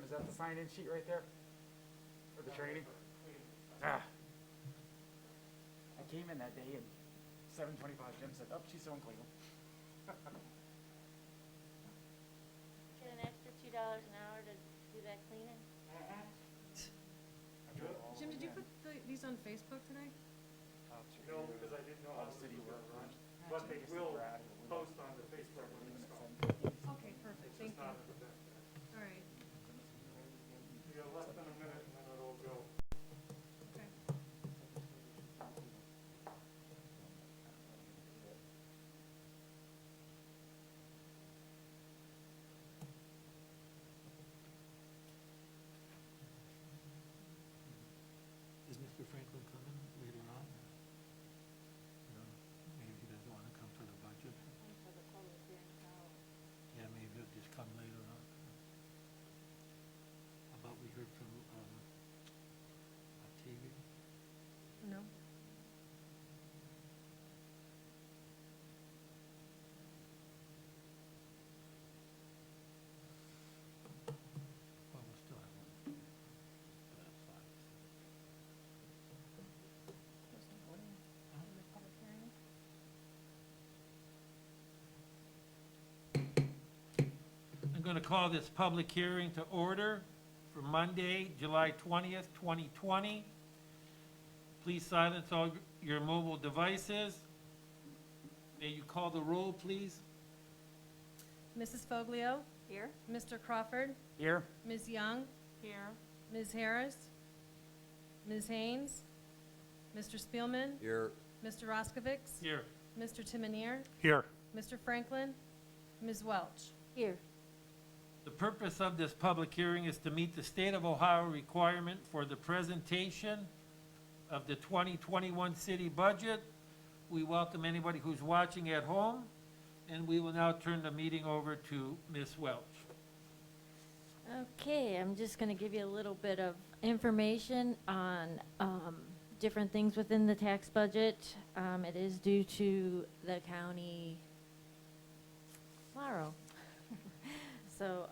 Is that the sign-in sheet right there? For the training? Ah. I came in that day and 7:25 Jim said, oh, she's so unclean. Get an extra $2 an hour to do that cleaning? Jim, did you put these on Facebook today? No, because I didn't know how City to work. run, but they will post on the Facebook when it's installed. Okay, perfect, It's thank just you. not an event. All right, You got less than a minute and then it'll go. okay. Is Mr. Franklin coming later on? No, maybe he doesn't want to come for the budget. For the public hearing, no. Yeah, maybe he'll just come later on. How about we heard from, TV? No? Well, we'll still have one. But that's fine. I'm going to call this public hearing to order for Monday, July 20th, 2020. Please silence all your mobile devices. May you call the roll, please? Mrs. Foglio, Here? Mr. Crawford, Here? Ms. Young, Here. Ms. Harris, Ms. Haynes, Mr. Spielman, Here. Mr. Roskovich, Here. Mr. Timonier, Here. Mr. Franklin, Ms. Welch. Here. The purpose of this public hearing is to meet the state of Ohio requirement for the presentation of the 2021 city budget. We welcome anybody who's watching at home, and we will now turn the meeting over to Ms. Welch. Okay, I'm just going to give you a little bit of information on different things within the tax budget. It is due to the county tomorrow. So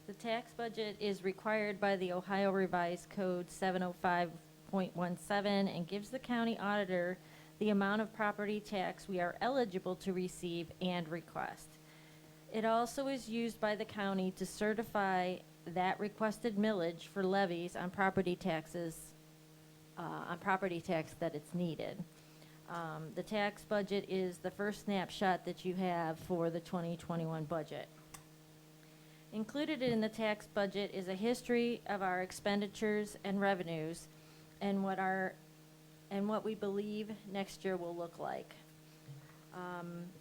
the tax budget is required by the Ohio Revised Code 705.17 and gives the county auditor the amount of property tax we are eligible to receive and request. It also is used by the county to certify that requested millage for levies on property taxes, that it's needed. The tax budget is the first snapshot that you have for the 2021 budget. Included in the tax budget is a history of our expenditures and revenues and what we believe next year will look like.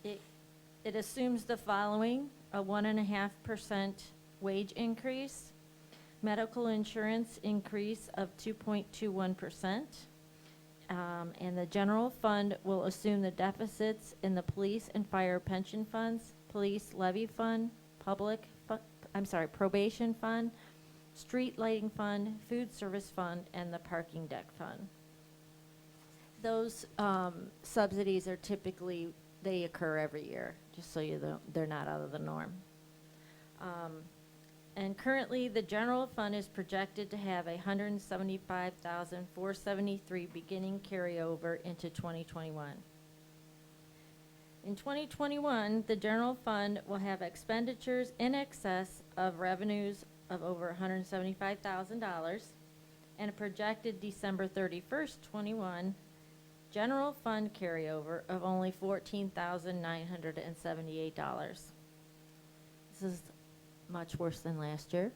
It assumes the following: a 1.5% wage increase, medical insurance increase of 2.21%, and the general fund will assume the deficits in the police and fire pension funds, police levy fund, probation fund, street lighting fund, food service fund, and the parking deck fund. Those subsidies are typically, they occur every year, just so you know, they're not out of the norm. And currently, the general fund is projected to have $175,473 beginning carryover into 2021. In 2021, the general fund will have expenditures in excess of revenues of over $175,000 and a projected December 31st, 21 general fund carryover of only $14,978. This is much worse than last year.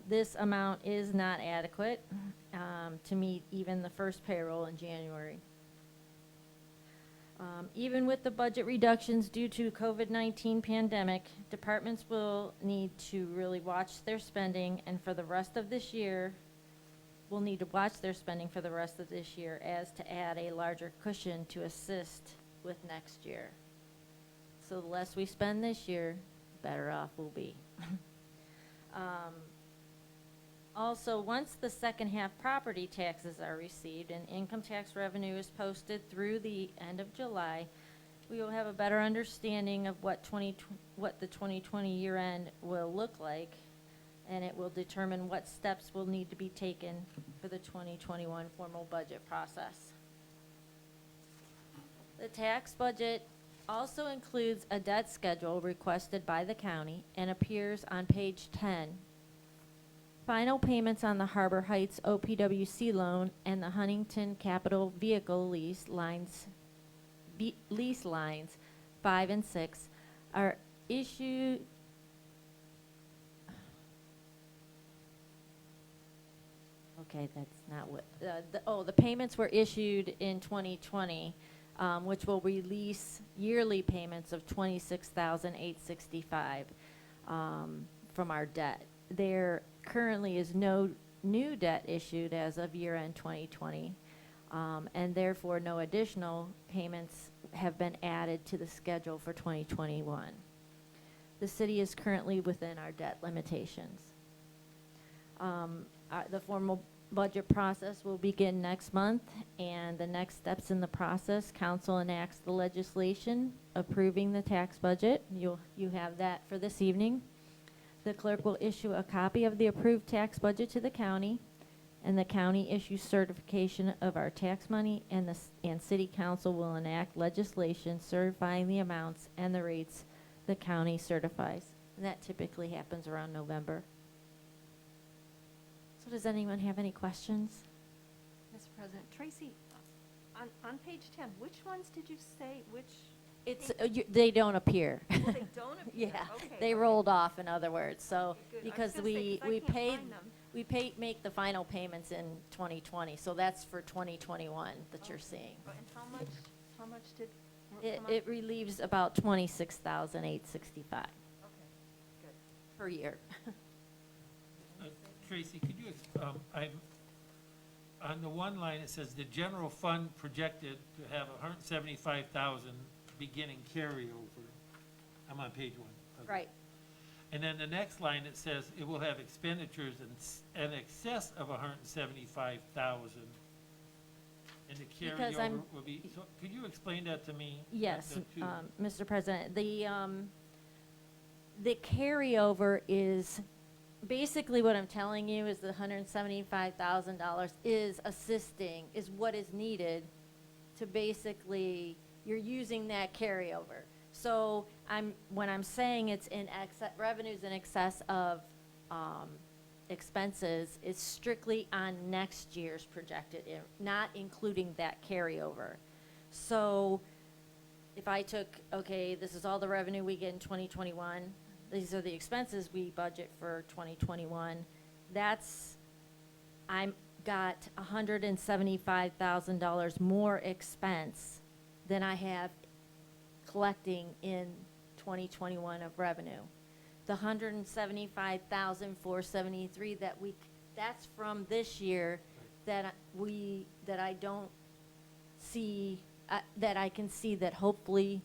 This amount is not adequate to meet even the first payroll in January. Even with the budget reductions due to COVID-19 pandemic, departments will need to really watch their spending, and for the rest of this year, will need to watch their spending for the rest of this year as to add a larger cushion to assist with next year. So the less we spend this year, better off we'll be. Also, once the second half property taxes are received and income tax revenue is posted through the end of July, we will have a better understanding of what the 2020 year end will look like. and it will determine what steps will need to be taken for the 2021 formal budget process. The tax budget also includes a debt schedule requested by the county and appears on page 10. Final payments on the Harbor Heights OPWC loan and the Huntington Capital Vehicle lease lines 5 and 6 are issued. Okay, that's not what, the payments were issued in 2020, which will release yearly payments of $26,865 from our debt. There currently is no new debt issued as of year-end 2020, and therefore no additional payments have been added to the schedule for 2021. The city is currently within our debt limitations. The formal budget process will begin next month, and the next steps in the process, council enacts the legislation approving the tax budget. You have that for this evening. The clerk will issue a copy of the approved tax budget to the county, and the county issues certification of our tax money, and city council will enact legislation certifying the amounts and the rates the county certifies. And that typically happens around November. So does anyone have any questions? Mr. President, Tracy, on page 10, which ones did you say, which? It's, they don't appear. Oh, they don't appear? Yeah, Okay, they okay. rolled off, in other words, so, Okay, good. I was because gonna say, 'cause I we can't paid, find them. make the final payments in 2020, so that's for 2021 that you're seeing. And how much did? It relieves about $26,865 Okay, good. per year. Tracy, could you, on the one line, it says the general fund projected to have 175,000 beginning carryover. I'm on page 1. Okay. Right. And then the next line, it says it will have expenditures in excess of 175,000. And the Because carryover will be, so could you explain that to me? Yes, The two. Mr. President, the carryover is, basically what I'm telling you is the $175,000 is assisting, is what is needed to basically, you're using that carryover. So when I'm saying it's in excess, revenues in excess of expenses, it's strictly on next year's projected, not including that carryover. So if I took, okay, this is all the revenue we get in 2021, these are the expenses we budget for 2021, that's, I'm got $175,000 more expense than I have collecting in 2021 of revenue. The $175,473 that's from this year that I don't see, that I can see that hopefully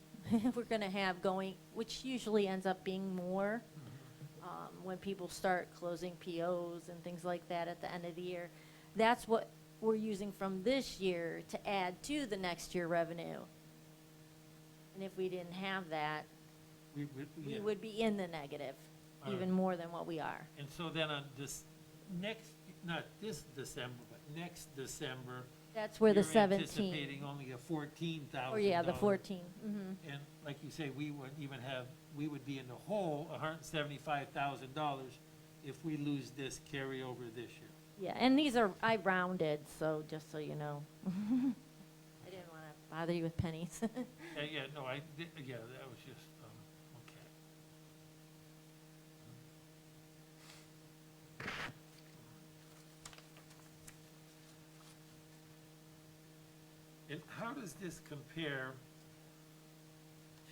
we're gonna have going, which usually ends up being more, when people start closing POs and things like that at the end of the year. That's what we're using from this year to add to the next year revenue. And if we didn't have that, we Yeah. would be in the negative, All even right. more than what we are. And so then on this next, not this December, but next December, That's where the you're 17. anticipating only a $14,000. Or yeah, the 14, mm-hmm. And like you say, we would be in the hole, $175,000 if we lose this carryover this year. Yeah, and these are, I rounded, so just so you know. I didn't want to bother you with pennies. Yeah, that was just, okay. And how does this compare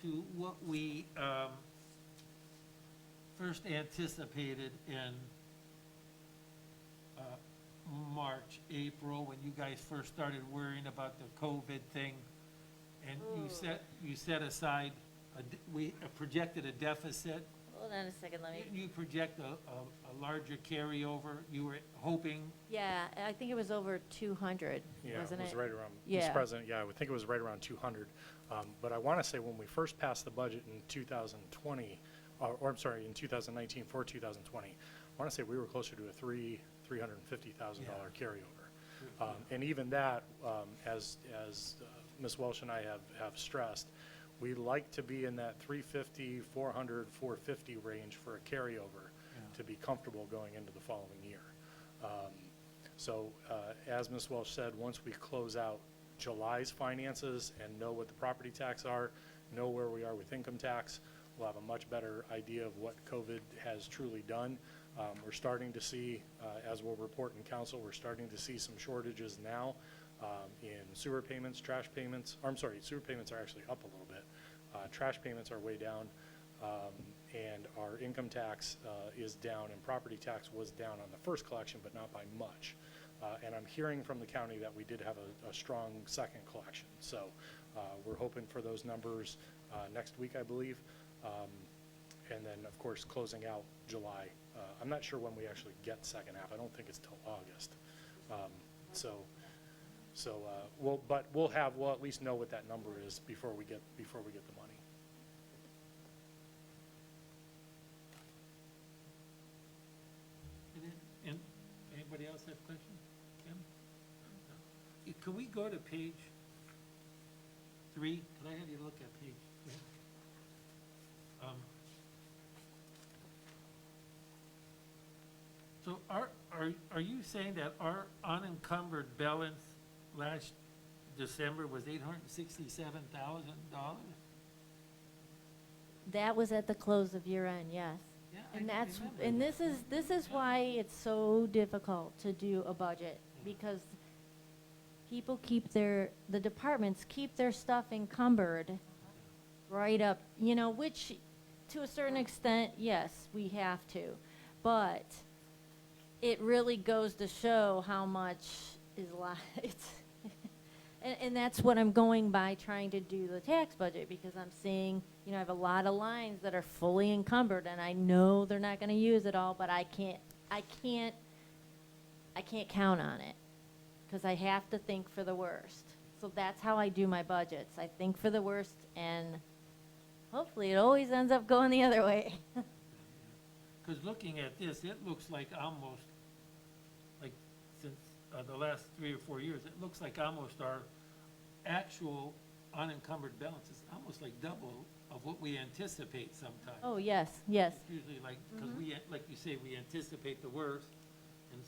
to what we first anticipated in March, April, when you guys first started worrying about the COVID thing? And you set aside, projected a deficit. Hold on a second, let me, You project a larger carryover. You were hoping, yeah, I think it was over 200, Yeah, wasn't it was it? right around, Yeah. Mr. President, yeah, I would think it was right around 200. But I want to say when we first passed the budget in 2020, or I'm sorry, in 2019 for 2020, want to say we were closer to a $350,000 carryover. And even that, as Ms. Welsh and I have stressed, we like to be in that 350, 400, 450 range for a carryover to be comfortable going into the following year. So as Ms. Welsh said, once we close out July's finances and know what the property tax are, know where we are with income tax, we'll have a much better idea of what COVID has truly done. We're starting to see, as we'll report in council, we're starting to see some shortages now in sewer payments, trash payments. Or, I'm sorry, sewer payments are actually up a little bit. Trash payments are way down, and our income tax is down, and property tax was down on the first collection, but not by much. And I'm hearing from the county that we did have a strong second collection. So we're hoping for those numbers next week, I believe. And then, of course, closing out July. I'm not sure when we actually get second half. I don't think it's till August. We'll at least know what that number is before we get the money. And anybody else have questions? Kim? No. Can we go to page 3? Can I have you look at page 3? So are you saying that our unencumbered balance last December was $867,000? That was at the close of year end, yes. Yeah, And I that's, remember and that. this is why it's so difficult to do a budget, because people keep the departments keep their stuff encumbered right up, which to a certain extent, yes, we have to. But it really goes to show how much is it's and that's what I'm going by trying to do the tax budget, because I'm seeing, I have a lot of lines that are fully encumbered, and I know they're not going to use it all, but I can't count on it, because I have to think for the worst. So that's how I do my budgets. I think for the worst, and hopefully it always ends up going the other way. Because looking at this, it looks like almost, like, since the last 3 or 4 years, it looks like almost our actual unencumbered balance is almost like double of what we anticipate sometimes. Oh, yes, yes. It's usually like, because we, like you say, we anticipate the worst, and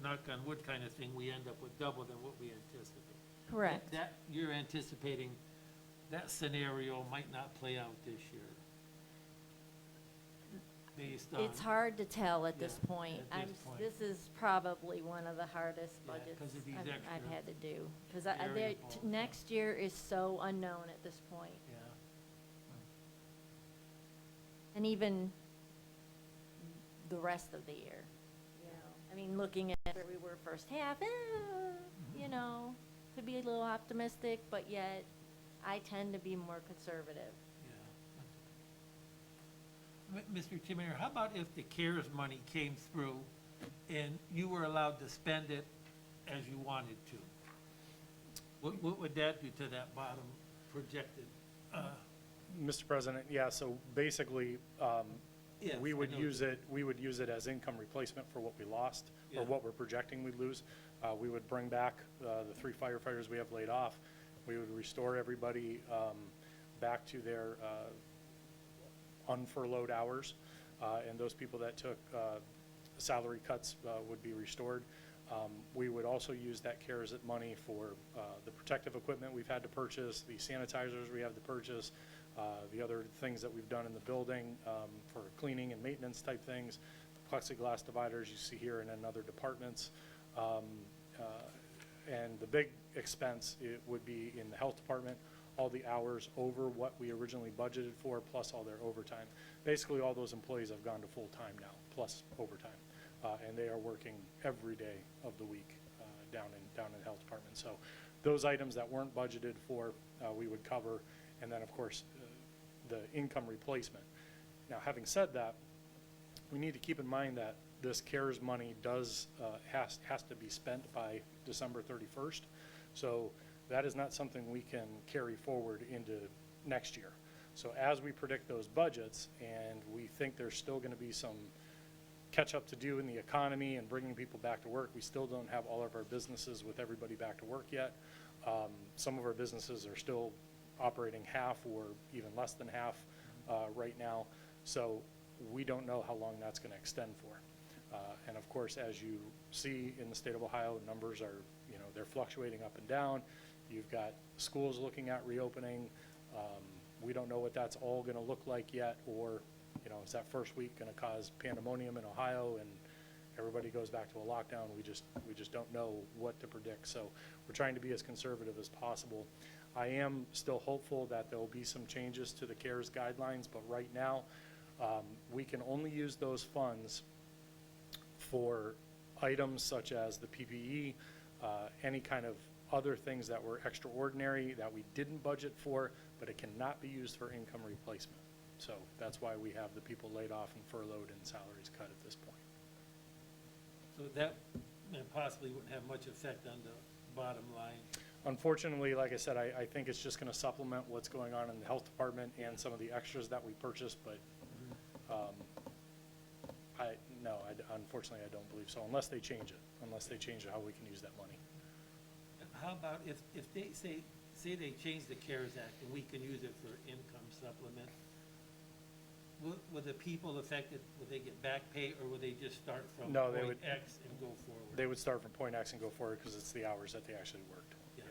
knock on wood kind of thing, we end up with double than what we anticipate. Correct. That, you're anticipating that scenario might not play out this year. Based on. It's hard to tell at this Yeah, point. at this point. This is probably one of the hardest Yeah, budgets 'cause of these I've extra had to do. Because variables, yeah. next year is so unknown at this point. Yeah. And even the rest of the year, I mean, looking at where we were first half, could be a little optimistic, but yet I tend to be more conservative. Yeah. Mr. Timmer, how about if the CARES money came through and you were allowed to spend it as you wanted to? What would that do to that bottom projected? Mr. President, yeah, so basically, Yes, we I would know use it as income replacement for what we lost, Yeah. or what we're projecting we'd lose. We would bring back the 3 firefighters we have laid off. We would restore everybody back to their unfurloughed hours, and those people that took salary cuts would be restored. We would also use that CARES money for the protective equipment we've had to purchase, the sanitizers we have to purchase, the other things that we've done in the building for cleaning and maintenance type things, plexiglass dividers you see here and in other departments. And the big expense, it would be in the health department, all the hours over what we originally budgeted for, plus all their overtime. Basically, all those employees have gone to full-time now, plus overtime. And they are working every day of the week down in the health department. So those items that weren't budgeted for, we would cover. And then, of course, the income replacement. Now, having said that, we need to keep in mind that this CARES money has to be spent by December 31st. So that is not something we can carry forward into next year. So as we predict those budgets, and we think there's still going to be some catch up to do in the economy and bringing people back to work. We still don't have all of our businesses with everybody back to work yet. Some of our businesses are still operating half or even less than half right now. So we don't know how long that's going to extend for. And of course, as you see in the state of Ohio, numbers are, they're fluctuating up and down. You've got schools looking at reopening. We don't know what that's all going to look like yet, or, is that first week going to cause pandemonium in Ohio and everybody goes back to a lockdown? We just don't know what to predict. So we're trying to be as conservative as possible. I am still hopeful that there will be some changes to the CARES guidelines, but right now, we can only use those funds for items such as the PPE, any kind of other things that were extraordinary that we didn't budget for, but it cannot be used for income replacement. So that's why we have the people laid off and furloughed and salaries cut at this point. So that possibly wouldn't have much effect on the bottom line. Unfortunately, like I said, I think it's just going to supplement what's going on in the health department and some of the extras that we purchased, but unfortunately, I don't believe so, unless they change it, how we can use that money. How about if they say they change the CARES Act and we can use it for income supplement, will the people affected, will they get back pay, or will they just start from No, they point would- X and go forward? They would start from point X and go forward because it's the hours that they actually worked. Yeah.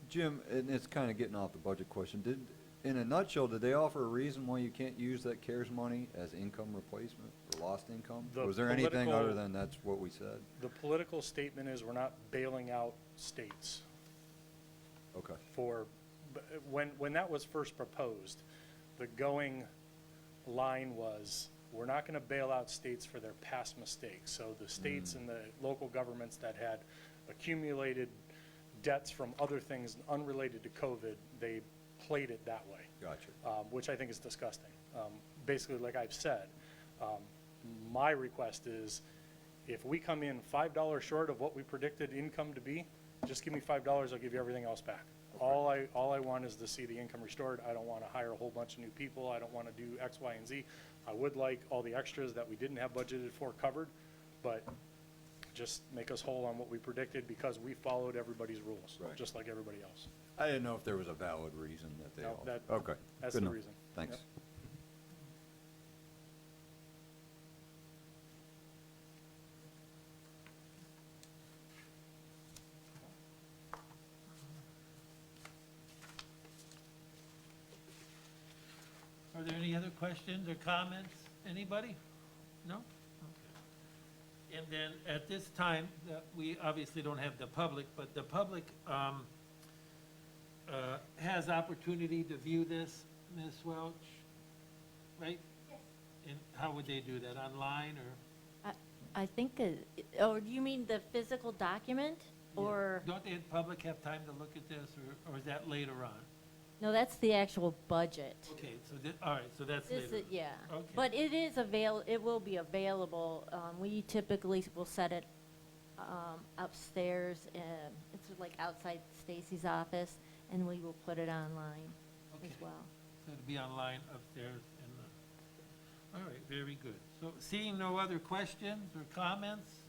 Jim, and it's kind of getting off the budget question, in a nutshell, did they offer a reason why you can't use that CARES money as income replacement or lost income? The Was there anything other political- than that's what we said? The political statement is we're not bailing out states Okay. when that was first proposed, the going line was, we're not going to bail out states for their past mistakes. So the states and the local governments that had accumulated debts from other things unrelated to COVID, they played it that way. Gotcha. Which I think is disgusting. Basically, like I've said, my request is if we come in $5 short of what we predicted income to be, just give me $5, I'll give you everything else back. All I want is to see the income restored. I don't want to hire a whole bunch of new people. I don't want to do X, Y, and Z. I would like all the extras that we didn't have budgeted for covered, but just make us whole on what we predicted because we followed everybody's rules, Right. just like everybody else. I didn't know if there was a valid reason that they No, offered. that- Okay. that's Good the enough. reason. Thanks. Yep. Are there any other questions or comments? Anybody? No? Okay. And then at this time, we obviously don't have the public, but the public has opportunity to view this, Ms. Welch, right? Yes. And how would they do that, online or? I think, oh, do you mean the physical document, or? Don't the public have time to look at this, or is that later on? No, that's the actual budget. Okay, so, all right, so that's This later. is, yeah. Okay. But it is it will be available. We typically will set it upstairs, it's like outside Stacy's office, and we will put it online as Okay. well. So it'll be online upstairs and, all right, very good. So seeing no other questions or comments,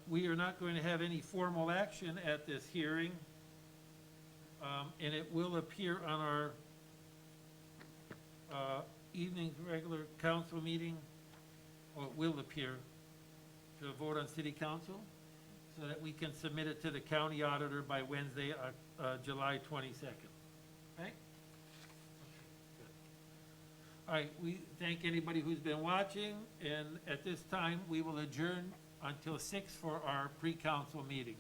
we are not going to have any formal action at this hearing. And it will appear on our evening's regular council meeting, or it will appear to vote on city council, so that we can submit it to the county auditor by Wednesday, July 22nd. Okay? All right, we thank anybody who's been watching, and at this time, we will adjourn until 6 for our pre-council meeting.